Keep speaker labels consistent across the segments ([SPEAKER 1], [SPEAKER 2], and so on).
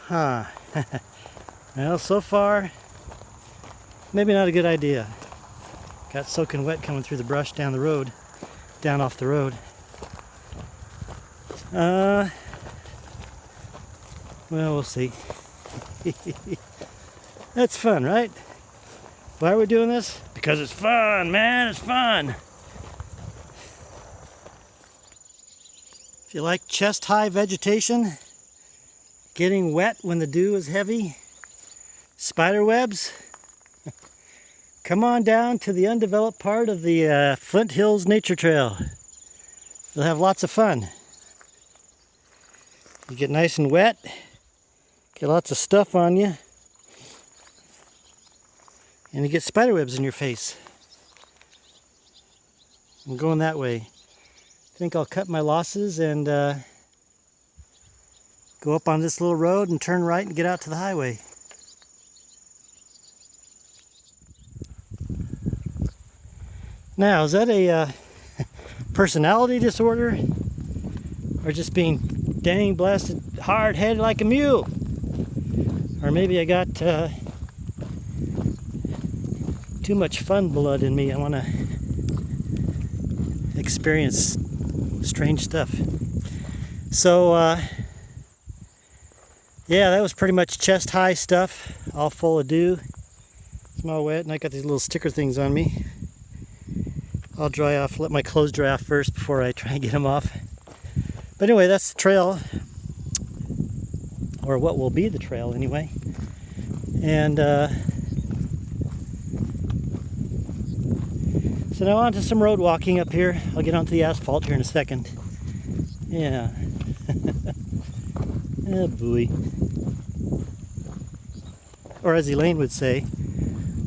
[SPEAKER 1] Huh. Well, so far, maybe not a good idea. Got soaking wet coming through the brush down the road, down off the road. Well, we'll see. That's fun, right? Why are we doing this? Because it's fun, man, it's fun. If you like chest-high vegetation, getting wet when the dew is heavy, spider webs, come on down to the undeveloped part of the Flint Hills Nature Trail. You'll have lots of fun. You get nice and wet, get lots of stuff on you, and you get spider webs in your face. I'm going that way. I think I'll cut my losses and go up on this little road and turn right and get out to the highway. Now, is that a personality disorder? Or just being dang blasted hard-headed like a mule? Or maybe I got too much fun blood in me. I want to experience strange stuff. So, yeah, that was pretty much chest-high stuff, all full of dew. It's all wet, and I got these little sticker things on me. I'll dry off, let my clothes dry off first before I try and get them off. But anyway, that's the trail, or what will be the trail anyway. And so now on to some road walking up here. I'll get onto the asphalt here in a second. Yeah. Oh boy. Or as Elaine would say,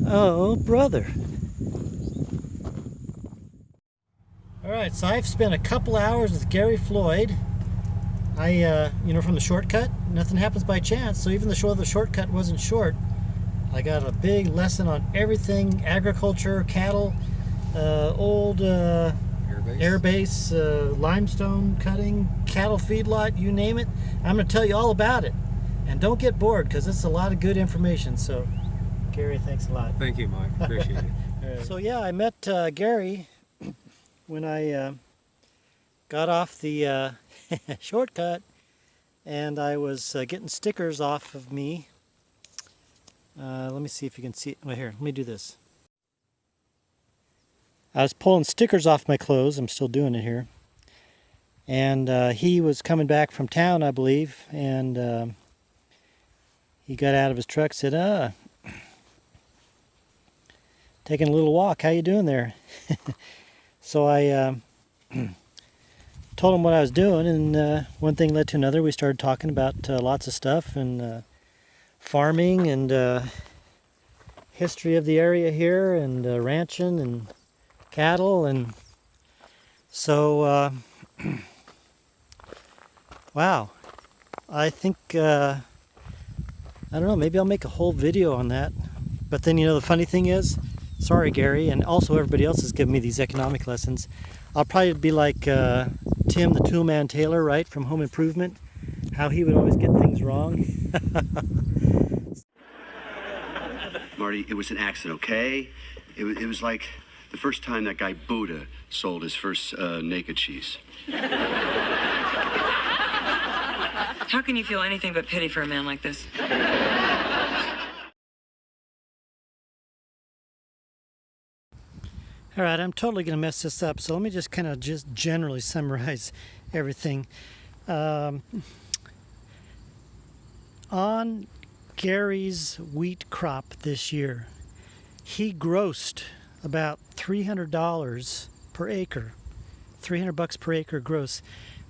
[SPEAKER 1] oh brother. Alright, so I've spent a couple hours with Gary Floyd. You know, from the shortcut, nothing happens by chance, so even though the shortcut wasn't short, I got a big lesson on everything, agriculture, cattle, old airbase, limestone cutting, cattle feedlot, you name it. I'm going to tell you all about it. And don't get bored, because it's a lot of good information. So, Gary, thanks a lot.
[SPEAKER 2] Thank you, Mike. Appreciate it.
[SPEAKER 1] So yeah, I met Gary when I got off the shortcut, and I was getting stickers off of me. Let me see if you can see it. Right here, let me do this. I was pulling stickers off my clothes. I'm still doing it here. And he was coming back from town, I believe, and he got out of his truck, said, taking a little walk, how you doing there? So I told him what I was doing, and one thing led to another. We started talking about lots of stuff, and farming, and history of the area here, and ranching, and cattle, and so wow, I think I don't know, maybe I'll make a whole video on that. But then, you know, the funny thing is, sorry Gary, and also everybody else is giving me these economic lessons, I'll probably be like Tim the Toolman Taylor, right, from Home Improvement, how he would always get things wrong.
[SPEAKER 3] Marty, it was an accident, okay? It was like the first time that guy Buddha sold his first naked cheese.
[SPEAKER 4] How can you feel anything but pity for a man like this?
[SPEAKER 1] All right, I'm totally going to mess this up, so let me just kind of just generally summarize everything. On Gary's wheat crop this year, he grossed about $300 per acre, $300 per acre gross.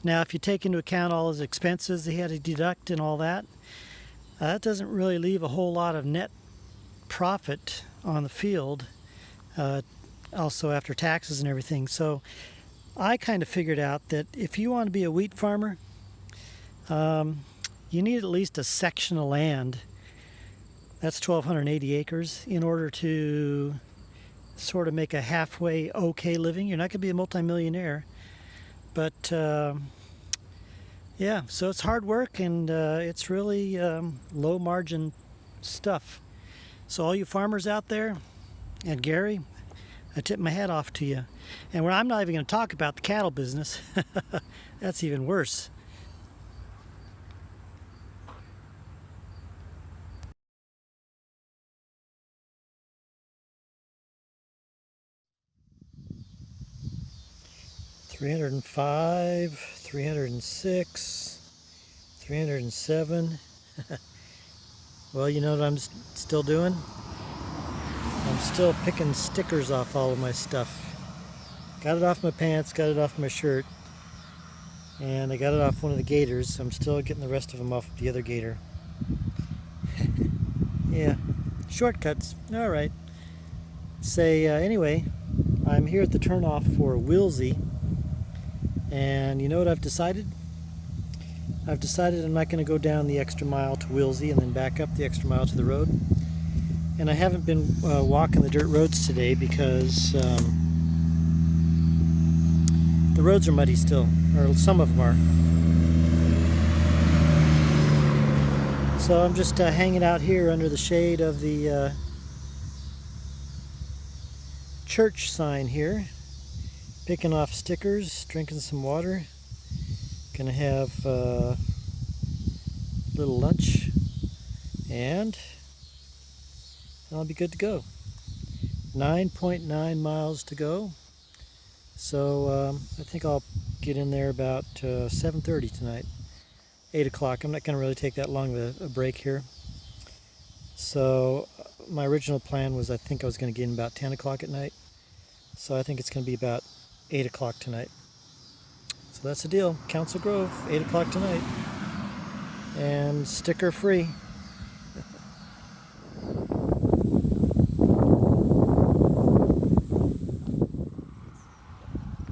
[SPEAKER 1] Now, if you take into account all his expenses he had to deduct and all that, that doesn't really leave a whole lot of net profit on the field, also after taxes and everything. So I kind of figured out that if you want to be a wheat farmer, you need at least a section of land. That's 1,280 acres in order to sort of make a halfway okay living. You're not going to be a multimillionaire, but Yeah, so it's hard work and it's really low margin stuff. So all you farmers out there, and Gary, I tip my hat off to you. And I'm not even going to talk about the cattle business. That's even worse. $305, $306, $307. Well, you know what I'm still doing? I'm still picking stickers off all of my stuff. Got it off my pants, got it off my shirt, and I got it off one of the gators. I'm still getting the rest of them off the other gator. Yeah, shortcuts. All right. Anyway, I'm here at the turnoff for Wilsey, and you know what I've decided? I've decided I'm not going to go down the extra mile to Wilsey and then back up the extra mile to the road. And I haven't been walking the dirt roads today because the roads are muddy still, or some of them are. So I'm just hanging out here under the shade of the church sign here, picking off stickers, drinking some water. Gonna have a little lunch, and I'll be good to go. 9.9 miles to go. So I think I'll get in there about 7:30 tonight, 8 o'clock. I'm not going to really take that long of a break here. So my original plan was I think I was going to get in about 10 o'clock at night. So I think it's going to be about 8 o'clock tonight. So that's the deal. Council Grove, 8 o'clock tonight. And sticker free.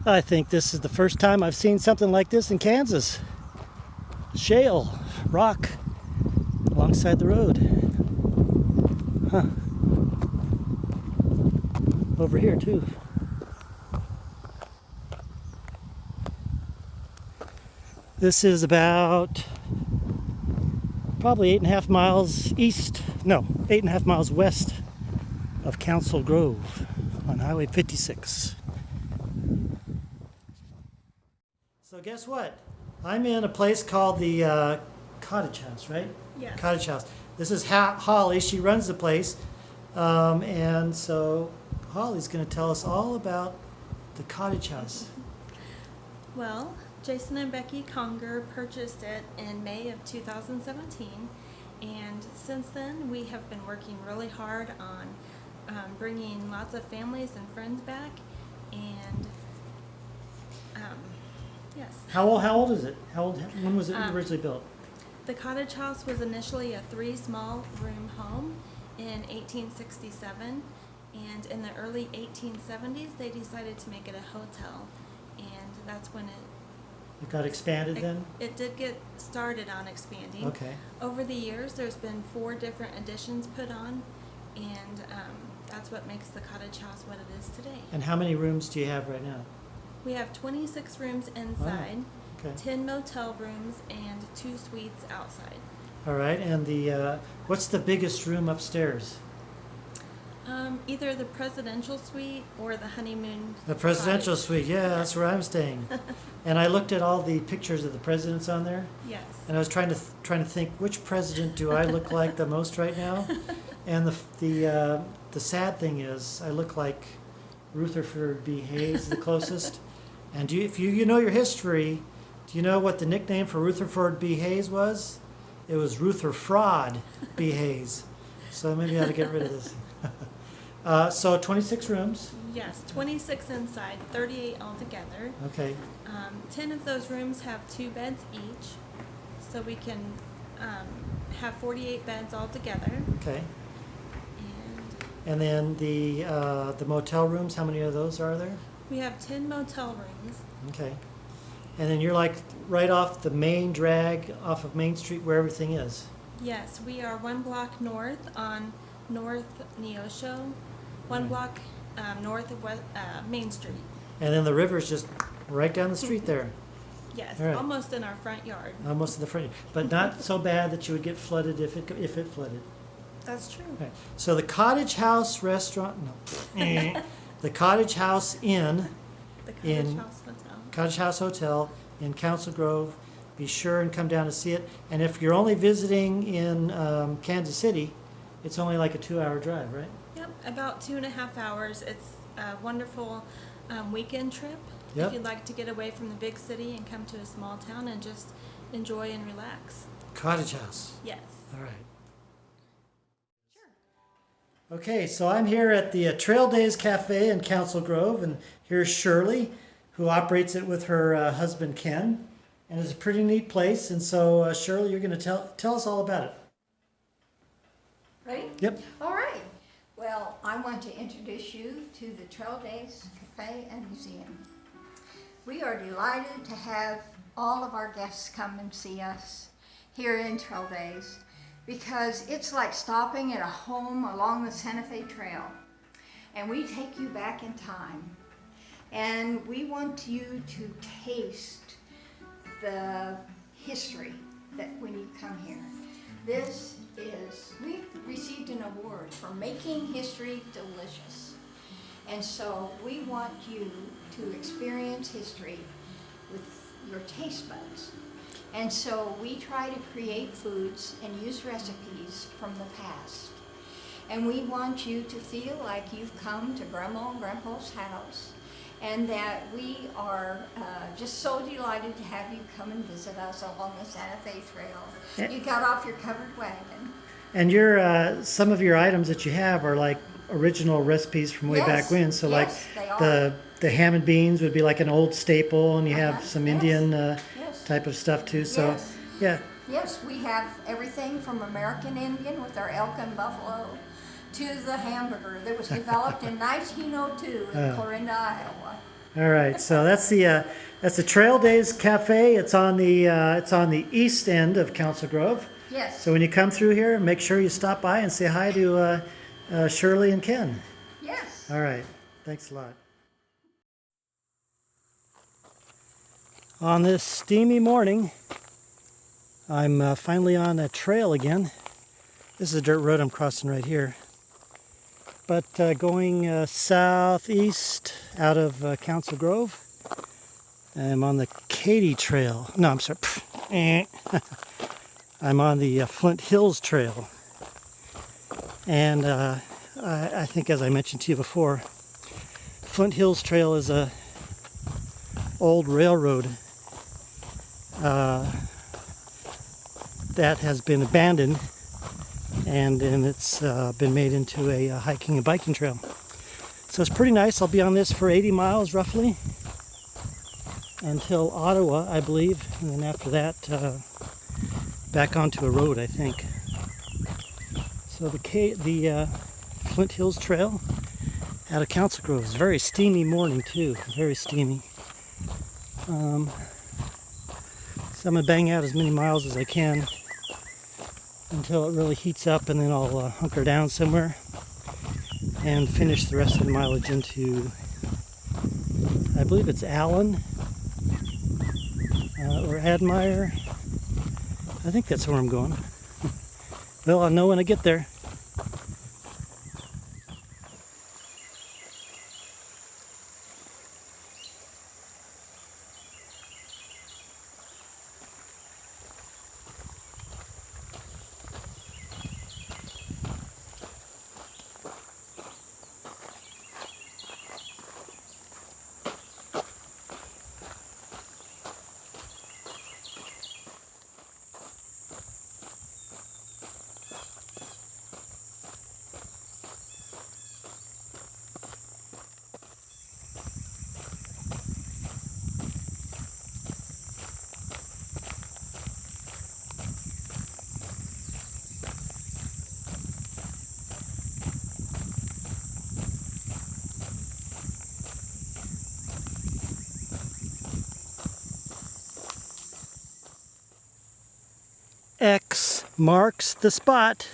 [SPEAKER 1] I think this is the first time I've seen something like this in Kansas. Shale, rock, alongside the road. Huh. Over here too. This is about probably 8.5 miles east, no, 8.5 miles west of Council Grove on Highway 56. So guess what? I'm in a place called the Cottage House, right?
[SPEAKER 5] Yes.
[SPEAKER 1] Cottage House. This is Holly. She runs the place. And so Holly's going to tell us all about the Cottage House.
[SPEAKER 5] Well, Jason and Becky Conger purchased it in May of 2017, and since then we have been working really hard on bringing lots of families and friends back, and yes.
[SPEAKER 1] How old is it? When was it originally built?
[SPEAKER 5] The Cottage House was initially a 3 small room home in 1867, and in the early 1870s they decided to make it a hotel, and that's when
[SPEAKER 1] It got expanded then?
[SPEAKER 5] it did get started on expanding.
[SPEAKER 1] Okay.
[SPEAKER 5] Over the years, there's been 4 different additions put on, and that's what makes the Cottage House what it is today.
[SPEAKER 1] And how many rooms do you have right now?
[SPEAKER 5] We have 26 rooms inside,
[SPEAKER 1] Okay.
[SPEAKER 5] 10 motel rooms, and 2 suites outside.
[SPEAKER 1] All right. And what's the biggest room upstairs?
[SPEAKER 5] Either the presidential suite or the honeymoon.
[SPEAKER 1] The presidential
[SPEAKER 5] cottage.
[SPEAKER 1] suite. Yeah, that's where I'm staying. And I looked at all the pictures of the presidents on there,
[SPEAKER 5] Yes.
[SPEAKER 1] and I was trying to think which president do I look like the most right now. And the sad thing is, I look like Rutherford B. Hayes, the closest. And if you know your history, do you know what the nickname for Rutherford B. Hayes was? It was Rutherford B. Hayes. So maybe I ought to get rid of this. So 26 rooms.
[SPEAKER 5] Yes, 26 inside, 38 altogether.
[SPEAKER 1] Okay.
[SPEAKER 5] 10 of those rooms have 2 beds each, so we can have 48 beds altogether.
[SPEAKER 1] Okay.
[SPEAKER 5] And
[SPEAKER 1] And then the motel rooms, how many of those are there?
[SPEAKER 5] we have 10 motel rooms.
[SPEAKER 1] Okay. And then you're like right off the main drag off of Main Street where everything is.
[SPEAKER 5] Yes, we are 1 block north on North Neosho, 1 block north of Main Street.
[SPEAKER 1] And then the river's just right down the street there.
[SPEAKER 5] Yes,
[SPEAKER 1] All right.
[SPEAKER 5] almost in our front yard.
[SPEAKER 1] Almost to the front, but not so bad that you would get flooded if it flooded.
[SPEAKER 5] That's true.
[SPEAKER 1] Okay. So the Cottage House restaurant, no, the Cottage House Inn,
[SPEAKER 5] The Cottage
[SPEAKER 1] In-
[SPEAKER 5] House Hotel.
[SPEAKER 1] Cottage House Hotel in Council Grove. Be sure and come down to see it. And if you're only visiting in Kansas City, it's only like a 2-hour drive, right?
[SPEAKER 5] Yep, about 2.5 hours. It's a wonderful weekend trip.
[SPEAKER 1] Yep.
[SPEAKER 5] If you'd like to get away from the big city and come to a small town and just enjoy and relax.
[SPEAKER 1] Cottage House.
[SPEAKER 5] Yes.
[SPEAKER 1] All right. Okay, so I'm here at the Trail Days Cafe in Council Grove, and here's Shirley, who operates it with her husband Ken, and it's a pretty neat place. And so, Shirley, you're going to tell us all about it.
[SPEAKER 6] Ready?
[SPEAKER 1] Yep.
[SPEAKER 6] All right. Well, I want to introduce you to the Trail Days Cafe and Museum. We are delighted to have all of our guests come and see us here in Trail Days, because it's like stopping at a home along the Santa Fe Trail, and we take you back in time, and we want you to taste the history that when you come here. We received an award for making history delicious, and so we want you to experience history with your taste buds. And so we try to create foods and use recipes from the past. And we want you to feel like you've come to Grandma and Grandpa's house, and that we are just so delighted to have you come and visit us along the Santa Fe Trail. You got off your covered wagon.
[SPEAKER 1] And your some of your items that you have are like original recipes from way
[SPEAKER 6] Yes,
[SPEAKER 1] back when. So
[SPEAKER 6] yes, they
[SPEAKER 1] like
[SPEAKER 6] are.
[SPEAKER 1] the ham and beans would be like an old staple, and you have
[SPEAKER 6] Uh-huh,
[SPEAKER 1] some
[SPEAKER 6] yes,
[SPEAKER 1] Indian
[SPEAKER 6] yes.
[SPEAKER 1] type of stuff too. So
[SPEAKER 6] Yes.
[SPEAKER 1] yeah.
[SPEAKER 6] Yes, we have everything from American Indian with our elk and buffalo to the hamburger that was developed in 1902 in Clarinda, Iowa.
[SPEAKER 1] All right, so that's the Trail Days Cafe. It's on the east end of Council Grove.
[SPEAKER 6] Yes.
[SPEAKER 1] So when you come through here, make sure you stop by and say hi to Shirley and Ken.
[SPEAKER 6] Yes.
[SPEAKER 1] All right, thanks a lot. On this steamy morning, I'm finally on a trail again. This is a dirt road I'm crossing right here. But going southeast out of Council Grove, I'm on the Katy Trail. No, I'm sorry. I'm on the Flint Hills Trail. And I think, as I mentioned to you before, Flint Hills Trail is a old railroad that has been abandoned, and it's been made into a hiking and biking trail. So it's pretty nice. I'll be on this for 80 miles roughly until Ottawa, I believe, and then after that back onto a road, I think. So the Flint Hills Trail out of Council Grove. It's a very steamy morning too, very steamy. So I'm gonna bang out as many miles as I can until it really heats up, and then I'll hunker down somewhere and finish the rest of the mileage into, I believe it's Allen or Admire. I think that's where I'm going. Well, I'll know when I get there. X marks the spot.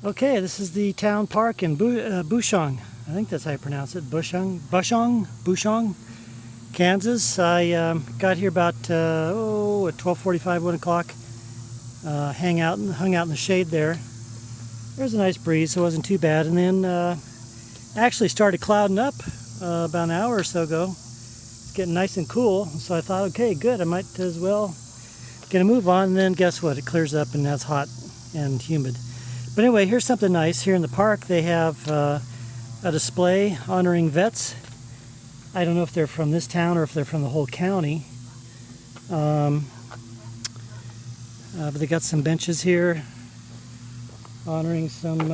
[SPEAKER 1] Okay, this is the town park in Bushong. I think that's how you pronounce it. Bushong, Kansas. I got here about at 12:45, 1 o'clock. Hung out in the shade there. There's a nice breeze, so it wasn't too bad. And then actually started clouding up about an hour or so ago. It's getting nice and cool, so I thought, okay, good. I might as well get a move on. And then guess what? It clears up and now it's hot and humid. But anyway, here's something nice. Here in the park, they have a display honoring vets. I don't know if they're from this town or if they're from the whole county. But they got some benches here honoring some...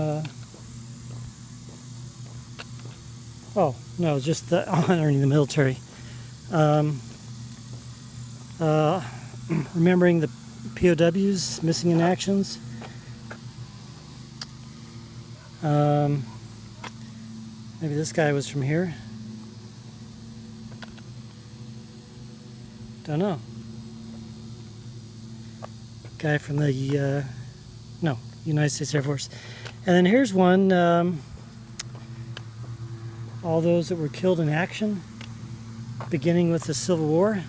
[SPEAKER 1] oh, no, just honoring the military. Remembering the POWs, missing in actions. Maybe this guy was from here. Don't know. Guy from the no, United States Air Force. And then here's one. All those that were killed in action, beginning with the Civil War.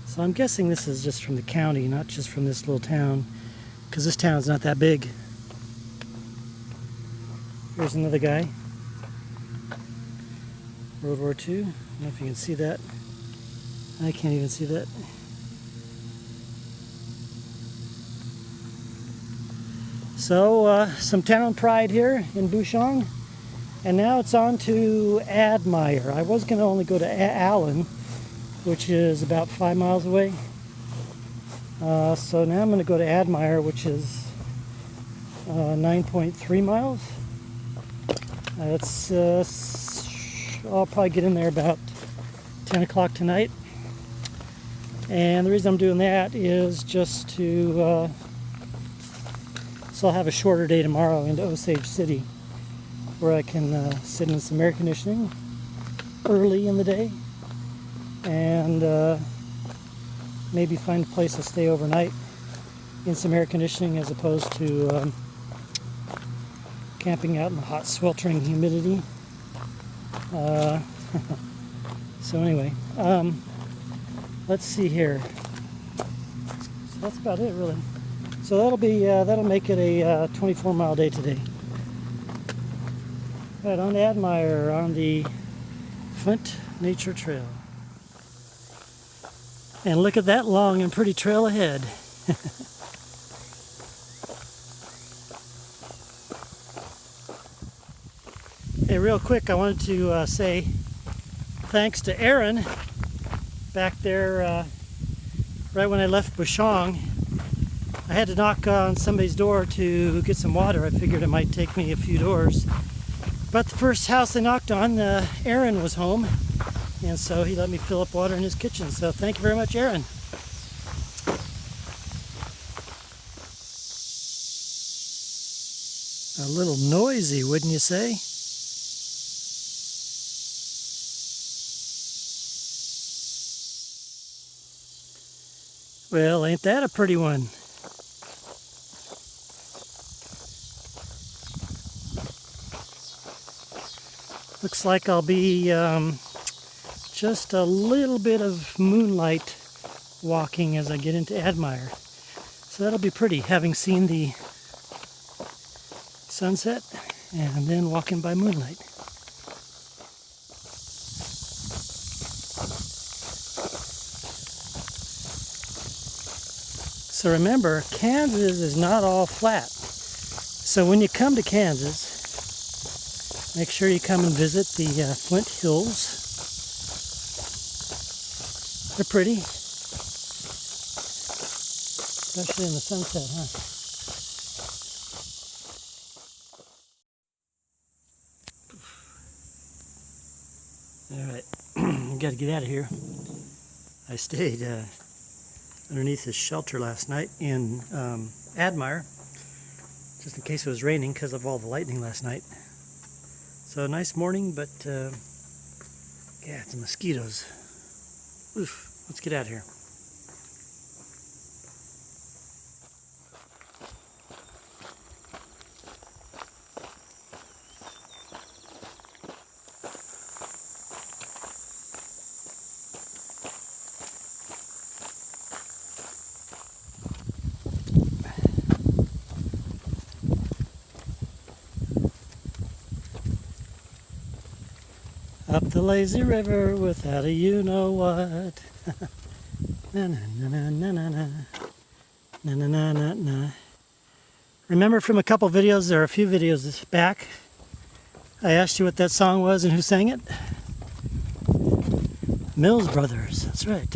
[SPEAKER 1] So I'm guessing this is just from the county, not just from this little town, because this town's not that big. Here's another guy. World War II. I don't know if you can see that. I can't even see that. So, some town pride here in Bushong. And now it's on to Admire. I was going to only go to Allen, which is about 5 miles away. So now I'm going to go to Admire, which is 9.3 miles. I'll probably get in there about 10 o'clock tonight. And the reason I'm doing that is just to, so I'll have a shorter day tomorrow into Osage City, where I can sit in some air conditioning early in the day and maybe find a place to stay overnight in some air conditioning as opposed to camping out in the hot, sweltering humidity. So anyway, let's see here. So that's about it, really. So that'll make it a 24-mile day today. Right, on to Admire on the Flint Nature Trail. And look at that long and pretty trail ahead. Hey, real quick, I wanted to say thanks to Aaron back there right when I left Bushong. I had to knock on somebody's door to get some water. I figured it might take me a few doors. But the first house I knocked on, Aaron was home, and so he let me fill up water in his kitchen. So thank you very much, Aaron. A little noisy, wouldn't you say? Well, ain't that a pretty one? Looks like I'll be just a little bit of moonlight walking as I get into Admire. So that'll be pretty, having seen the sunset and then walking by moonlight. So remember, Kansas is not all flat. So when you come to Kansas, make sure you come and visit the Flint Hills. They're pretty, especially in the sunset, huh? All right, got to get out of here. I stayed underneath this shelter last night in Admire, just in case it was raining because of all the lightning last night. So nice morning, but yeah, it's the mosquitoes. Oof, let's get out of here. Up the lazy river without a you-know-what. Na na na na na na na. Na na na na na. Remember from a couple videos, there are a few videos back, I asked you what that song was and who sang it? Mills Brothers, that's right.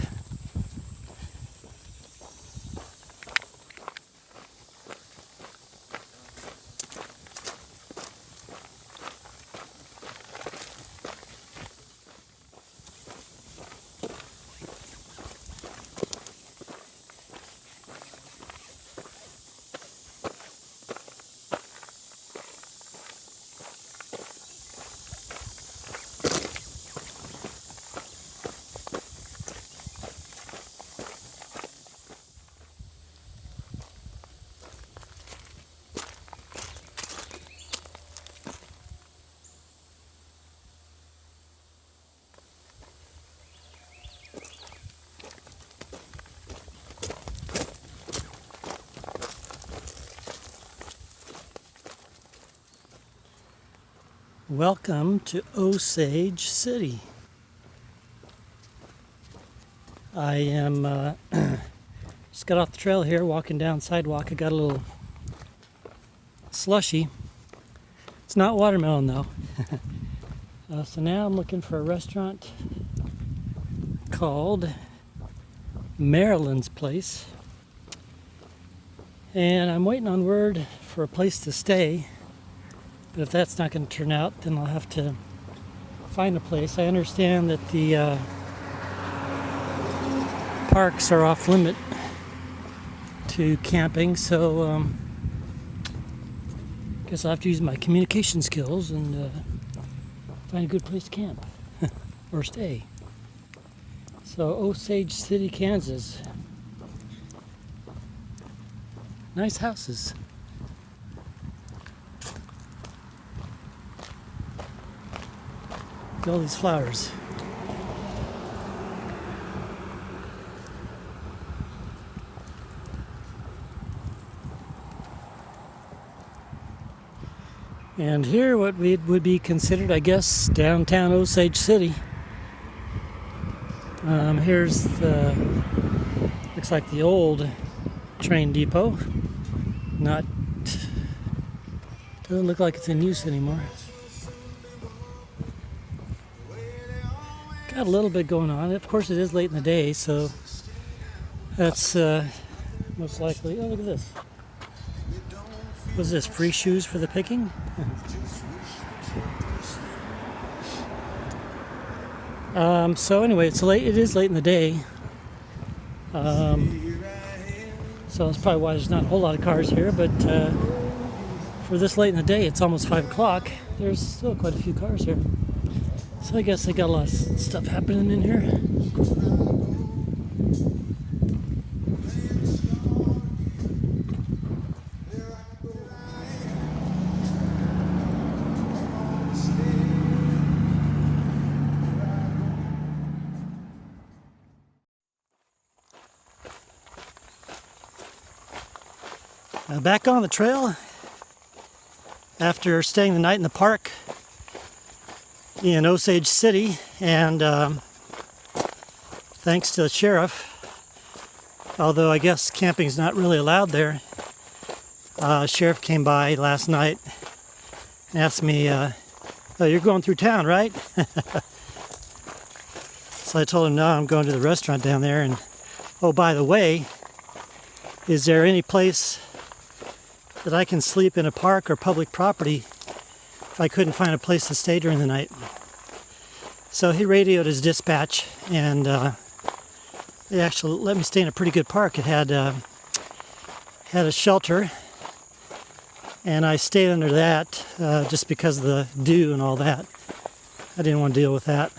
[SPEAKER 1] Welcome to Osage City. I am just got off the trail here, walking down sidewalk. I got a little slushy. It's not watermelon though. So now I'm looking for a restaurant called Maryland's Place. And I'm waiting on word for a place to stay. But if that's not going to turn out, then I'll have to find a place. I understand that the parks are off limit to camping, so I guess I'll have to use my communication skills and find a good place to camp or stay. So Osage City, Kansas. Nice houses. Look at all these flowers. And here what would be considered, I guess, downtown Osage City. Here's the, looks like the old train depot. Doesn't look like it's in use anymore. Got a little bit going on. Of course, it is late in the day, so that's most likely. Oh, look at this. What's this? Free shoes for the picking? So anyway, it's late. It is late in the day. So that's probably why there's not a whole lot of cars here. But for this late in the day, it's almost 5 o'clock. There's still quite a few cars here. So I guess they got a lot of stuff happening in here. Back on the trail after staying the night in the park in Osage City, and thanks to the sheriff, although I guess camping's not really allowed there, sheriff came by last night and asked me, oh, you're going through town, right? So I told him, no, I'm going to the restaurant down there, and oh, by the way, is there any place that I can sleep in a park or public property if I couldn't find a place to stay during the night? So he radioed his dispatch, and they actually let me stay in a pretty good park. It had a shelter, and I stayed under that just because of the dew and all that. I didn't want to deal with that.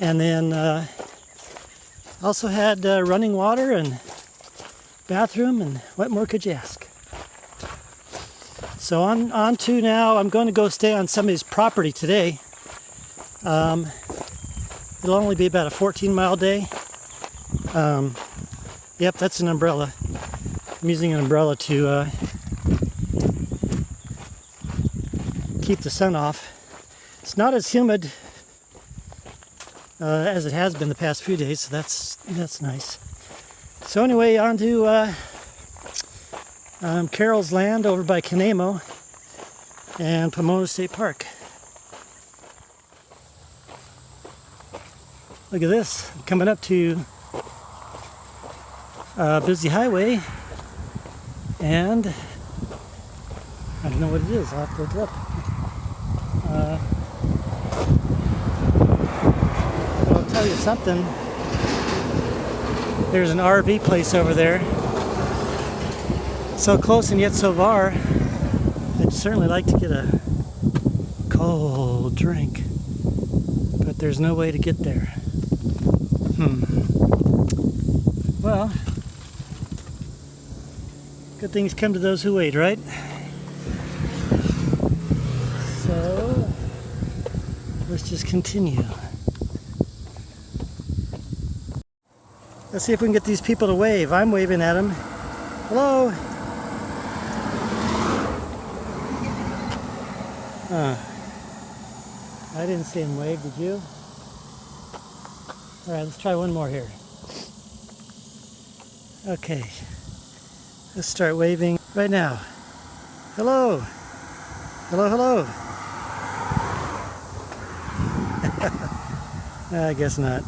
[SPEAKER 1] And then also had running water and bathroom, and what more could you ask? So on to now, I'm going to go stay on somebody's property today. It'll only be about a 14-mile day. Yep, that's an umbrella. I'm using an umbrella to keep the sun off. It's not as humid as it has been the past few days, so that's nice. So anyway, on to Carol's Land over by Canemo and Pomona State Park. Look at this, coming up to a busy highway, and I don't know what it is, I'll have to look it up. But I'll tell you something, there's an RV place over there, so close and yet so far. I'd certainly like to get a cold drink, but there's no way to get there. Well, good things come to those who wait, right? So, let's just continue. Let's see if we can get these people to wave. I'm waving at them. Hello? I didn't see him wave, did you? Alright, let's try one more here. Okay, let's start waving right now. Hello! Hello, hello! I guess not.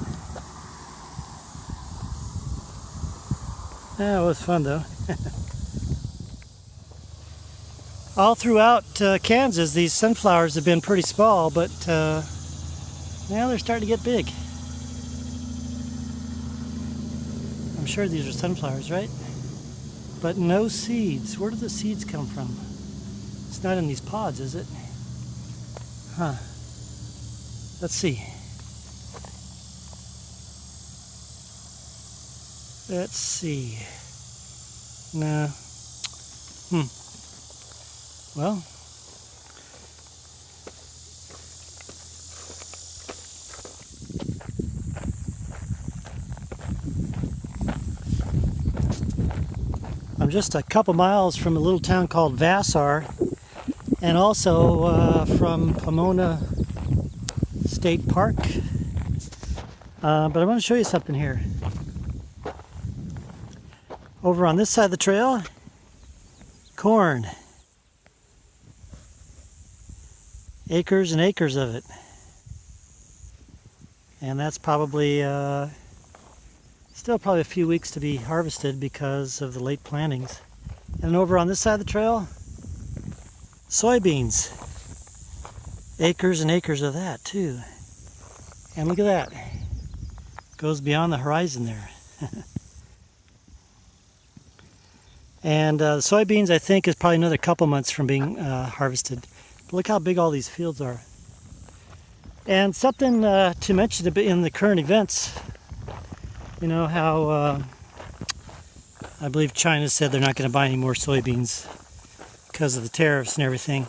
[SPEAKER 1] It was fun though. All throughout Kansas, these sunflowers have been pretty small, but now they're starting to get big. I'm sure these are sunflowers, right? But no seeds. Where do the seeds come from? It's not in these pods, is it? Huh. Let's see. Let's see. No. Well. I'm just a couple miles from a little town called Vassar, and also from Pomona State Park. But I want to show you something here. Over on this side of the trail, corn. Acres and acres of it. And that's probably still probably a few weeks to be harvested because of the late plantings. And over on this side of the trail, soybeans. Acres and acres of that too. And look at that. Goes beyond the horizon there. And the soybeans, I think, is probably another couple months from being harvested. But look how big all these fields are. And something to mention in the current events, you know how I believe China said they're not going to buy any more soybeans because of the tariffs and everything.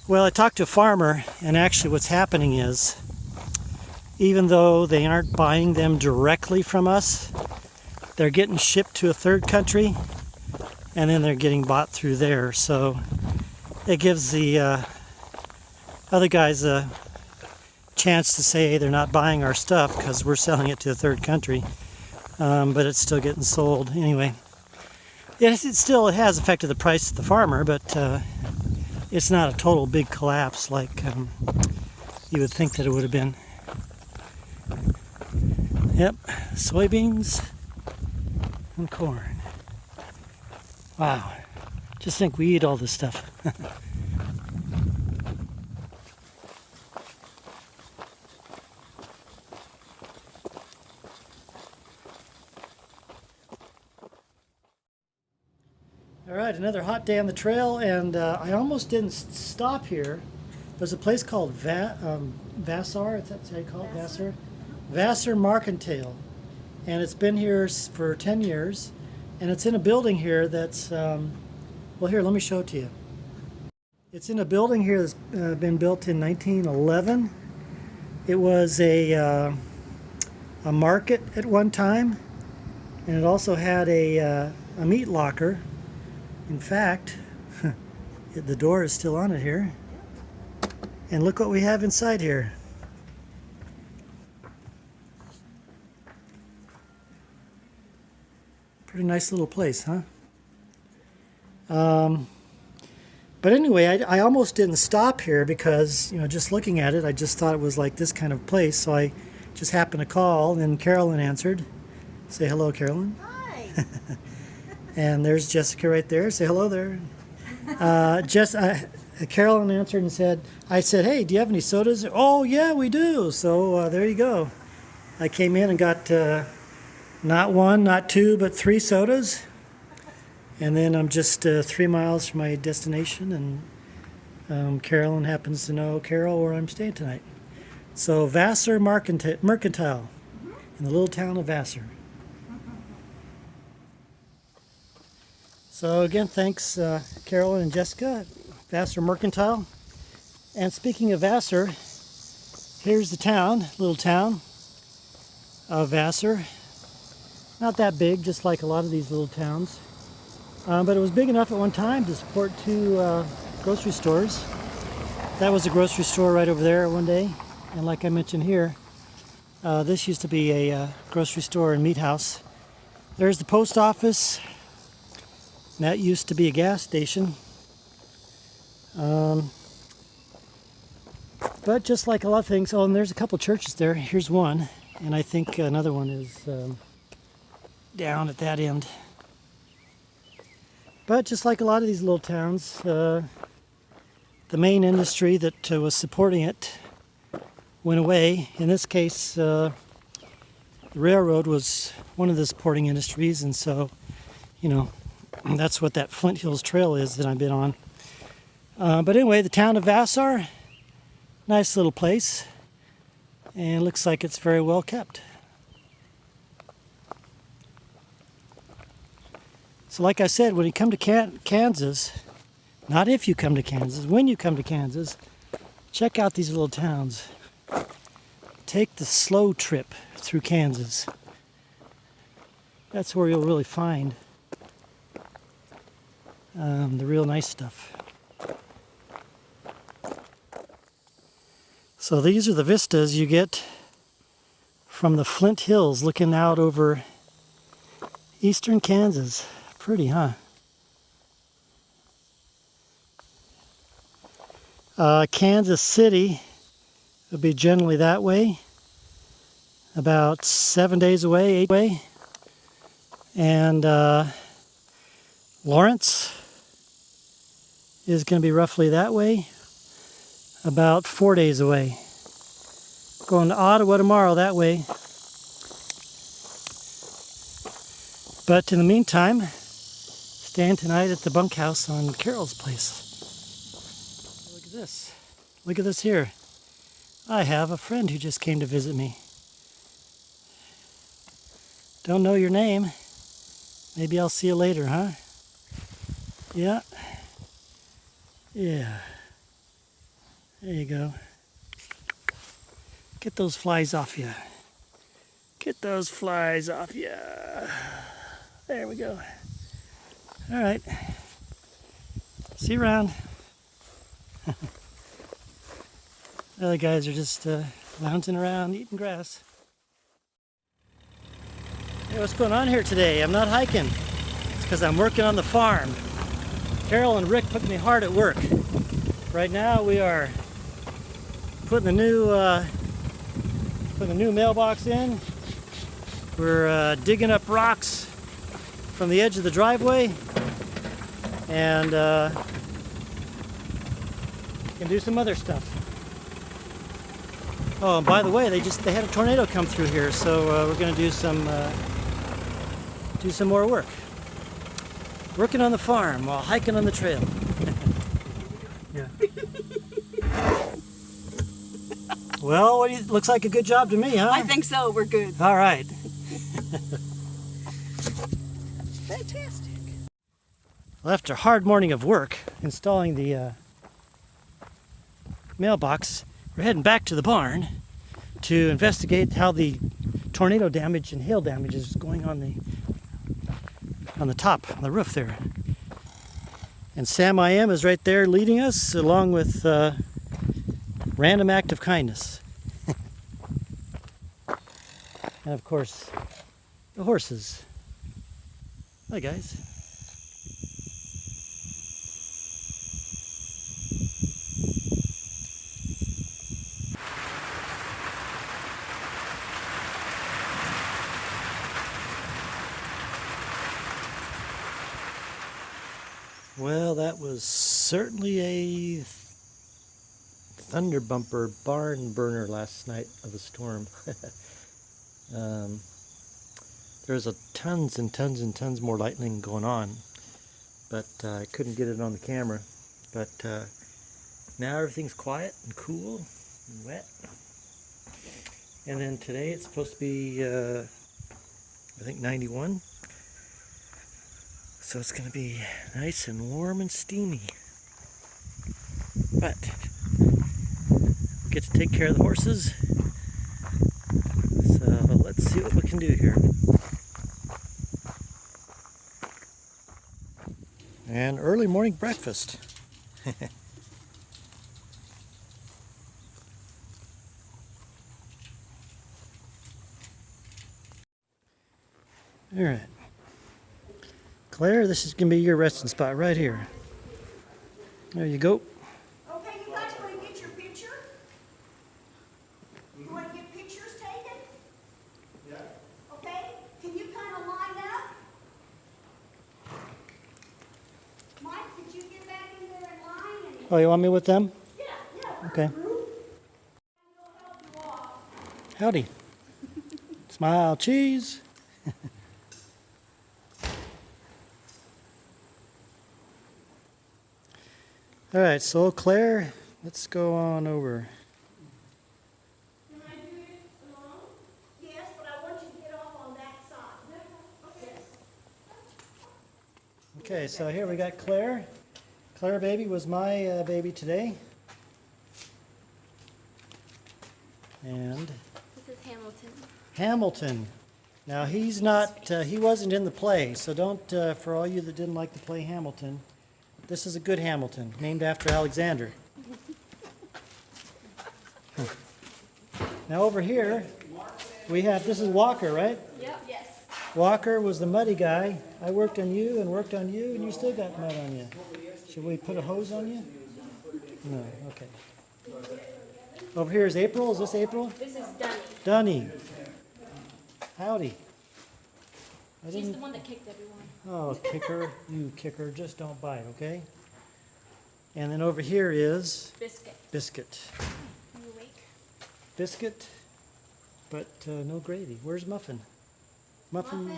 [SPEAKER 1] Well, I talked to a farmer, and actually what's happening is, even though they aren't buying them directly from us, they're getting shipped to a third country, and then they're getting bought through there. So it gives the other guys a chance to say they're not buying our stuff because we're selling it to a third country, but it's still getting sold anyway. Yes, it has affected the price of the farmer, but it's not a total big collapse like you would think that it would have been. Yep, soybeans and corn. Wow, just think we eat all this stuff. All right, another hot day on the trail, and I almost didn't stop here. There's a place called Vassar, is that how you call it, Vassar? Vassar Mercantile, and it's been here for 10 years, and it's in a building here that's, well here, let me show it to you. It's in a building here that's been built in 1911. It was a market at one time, and it also had a meat locker. In fact, the door is still on it here. And look what we have inside here. Pretty nice little place, huh? But anyway, I almost didn't stop here because, you know, just looking at it, I just thought it was like this kind of place. So I just happened to call, and Carolyn answered. Say hello, Carolyn.
[SPEAKER 7] Hi.
[SPEAKER 1] And there's Jessica right there. Say hello there. Carolyn answered and said, I said, hey, do you have any sodas? Oh, yeah, we do. So there you go. I came in and got not one, not two, but 3 sodas. And then I'm just 3 miles from my destination, and Carolyn happens to know Carol where I'm staying tonight. So Vassar Mercantile in the little town of Vassar. So again, thanks Carolyn and Jessica, Vassar Mercantile. And speaking of Vassar, here's the town, little town of Vassar. Not that big, just like a lot of these little towns. But it was big enough at one time to support 2 grocery stores. That was a grocery store right over there one day. And like I mentioned here, this used to be a grocery store and meat house. There's the post office. And that used to be a gas station. But just like a lot of things, oh, and there's a couple churches there. Here's one, and I think another one is down at that end. But just like a lot of these little towns, the main industry that was supporting it went away. In this case, the railroad was one of the supporting industries, and so, you know, that's what that Flint Hills Trail is that I've been on. But anyway, the town of Vassar, nice little place, and looks like it's very well kept. So like I said, when you come to Kansas, not if you come to Kansas, when you come to Kansas, check out these little towns. Take the slow trip through Kansas. That's where you'll really find the real nice stuff. So these are the vistas you get from the Flint Hills looking out over eastern Kansas. Pretty, huh? Kansas City would be generally that way, about 7 days away, 8 away. And Lawrence is going to be roughly that way, about 4 days away. Going to Ottawa tomorrow that way. But in the meantime, staying tonight at the bunkhouse on Carol's place. Look at this. Look at this here. I have a friend who just came to visit me. Don't know your name. Maybe I'll see you later, huh? Yeah. Yeah. There you go. Get those flies off you. Get those flies off you. There we go. All right. See you around. The other guys are just lounging around, eating grass. Hey, what's going on here today? I'm not hiking. It's because I'm working on the farm. Carol and Rick put me hard at work. Right now we are putting the new mailbox in. We're digging up rocks from the edge of the driveway, and can do some other stuff. Oh, and by the way, they had a tornado come through here, so we're going to do some more work. Working on the farm while hiking on the trail. Yeah. Well, looks like a good job to me, huh?
[SPEAKER 7] I think so. We're good.
[SPEAKER 1] All right.
[SPEAKER 7] Fantastic.
[SPEAKER 1] Well, after a hard morning of work installing the mailbox, we're heading back to the barn to investigate how the tornado damage and hail damage is going on the top, on the roof there. And Sam I Am is right there leading us, along with Random Act of Kindness. And of course, the horses. Hi guys. Well, that was certainly a thunder bumper barn burner last night of a storm. There's tons and tons and tons more lightning going on, but I couldn't get it on the camera. But now everything's quiet and cool and wet. And then today it's supposed to be, I think 91. So it's going to be nice and warm and steamy. But we get to take care of the horses. So let's see what we can do here. And early morning breakfast. All right. Claire, this is going to be your resting spot right here. There you go.
[SPEAKER 6] Okay, you guys want to get your picture? You want to get pictures taken? Yeah. Okay, can you kind of line up? Mike, could you get back in there in line? And
[SPEAKER 1] Oh, you want me with them?
[SPEAKER 6] yeah.
[SPEAKER 1] Okay.
[SPEAKER 6] We'll help you off.
[SPEAKER 1] Howdy. Smile, cheese. All right, so Claire, let's go on over.
[SPEAKER 6] Can I do it alone? Yes, but I want you to get off on that side. Okay.
[SPEAKER 1] Okay, so here we got Claire. Claire baby was my baby today. And
[SPEAKER 8] This is Hamilton.
[SPEAKER 1] Hamilton. Now he's not, he wasn't in the play, so don't, for all you that didn't like the play Hamilton, this is a good Hamilton, named after Alexander. Now over here, we have, this is Walker, right?
[SPEAKER 8] Yep. Yes.
[SPEAKER 1] Walker was the muddy guy. I worked on you and worked on you, and you still got mud on you. Should we put a hose on you? No, okay. Over here is April. Is this April?
[SPEAKER 8] This is Dunny.
[SPEAKER 1] Dunny. Howdy. I
[SPEAKER 8] She's
[SPEAKER 1] didn't.
[SPEAKER 8] the one that kicked everyone.
[SPEAKER 1] Oh, kicker. You kicker. Just don't bite, okay? And then over here is
[SPEAKER 8] Biscuit.
[SPEAKER 1] Biscuit.
[SPEAKER 8] Are you awake?
[SPEAKER 1] Biscuit, but no gravy. Where's Muffin?
[SPEAKER 8] Muffin and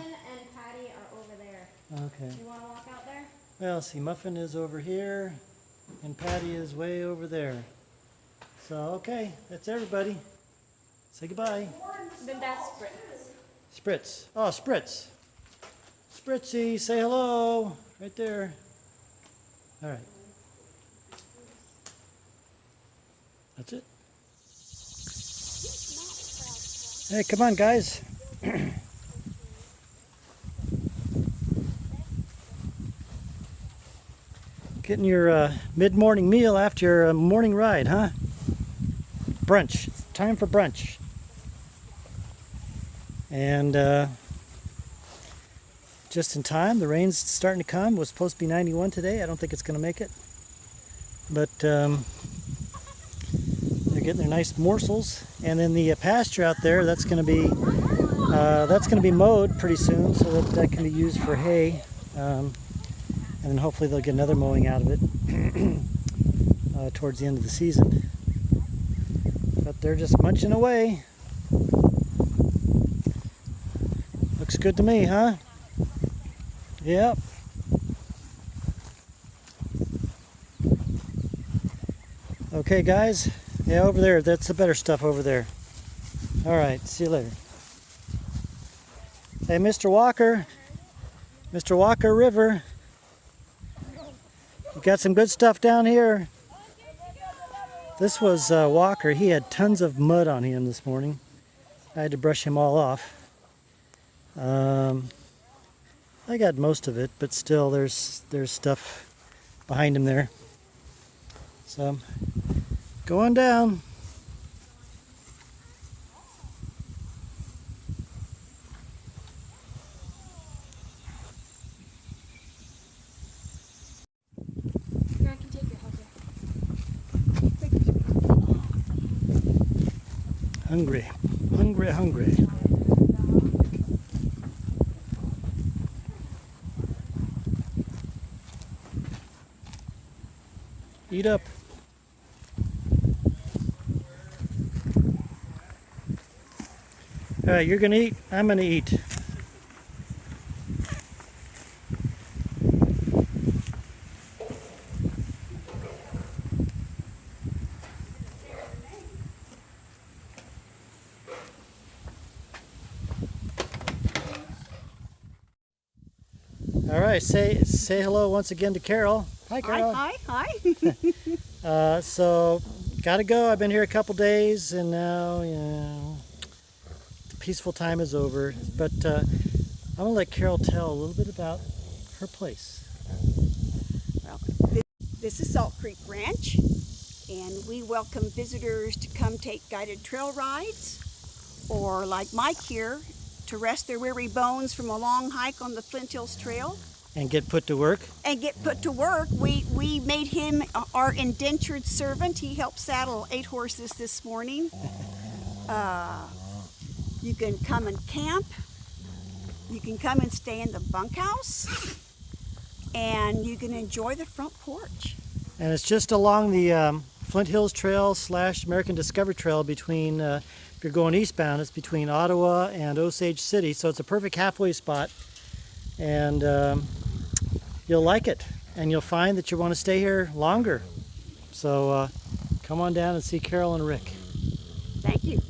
[SPEAKER 8] Patty are over there.
[SPEAKER 1] Okay.
[SPEAKER 8] You want to walk out there?
[SPEAKER 1] Well, see, Muffin is over here, and Patty is way over there. So, okay, that's everybody. Say goodbye.
[SPEAKER 8] Then that's Spritz.
[SPEAKER 1] Spritz. Oh, Spritz. Spritzy, say hello. Right there. All right. That's it. Hey, come on, guys. Getting your mid-morning meal after your morning ride, huh? Brunch. It's time for brunch. And just in time, the rain's starting to come. It was supposed to be 91 today. I don't think it's going to make it. But they're getting their nice morsels. And then the pasture out there, that's going to be mowed pretty soon, so that can be used for hay. And then hopefully they'll get another mowing out of it towards the end of the season. But they're just munching away. Looks good to me, huh? Yep. Okay, guys. Yeah, over there. That's the better stuff over there. All right. See you later. Hey, Mr. Walker. Mr. Walker River. You got some good stuff down here. This was Walker. He had tons of mud on him this morning. I had to brush him all off. I got most of it, but still there's stuff behind him there. So, go on down. Hungry, hungry, hungry. Eat up. All right, you're gonna eat, I'm gonna eat. All right, say hello once again to Carol. Hi, Carol.
[SPEAKER 7] Hi.
[SPEAKER 1] So, gotta go. I've been here a couple days, and now, the peaceful time is over. But I'm gonna let Carol tell a little bit about her place.
[SPEAKER 7] Well, this is Salt Creek Ranch, and we welcome visitors to come take guided trail rides, or like Mike here, to rest their weary bones from a long hike on the Flint Hills Trail.
[SPEAKER 1] And get put to work.
[SPEAKER 7] And get put to work. We made him our indentured servant. He helped saddle 8 horses this morning. You can come and camp. You can come and stay in the bunkhouse. And you can enjoy the front porch.
[SPEAKER 1] And it's just along the Flint Hills Trail / American Discovery Trail between, if you're going eastbound, it's between Ottawa and Osage City. So it's a perfect halfway spot. And you'll like it. And you'll find that you want to stay here longer. So come on down and see Carol and Rick.
[SPEAKER 7] Thank you.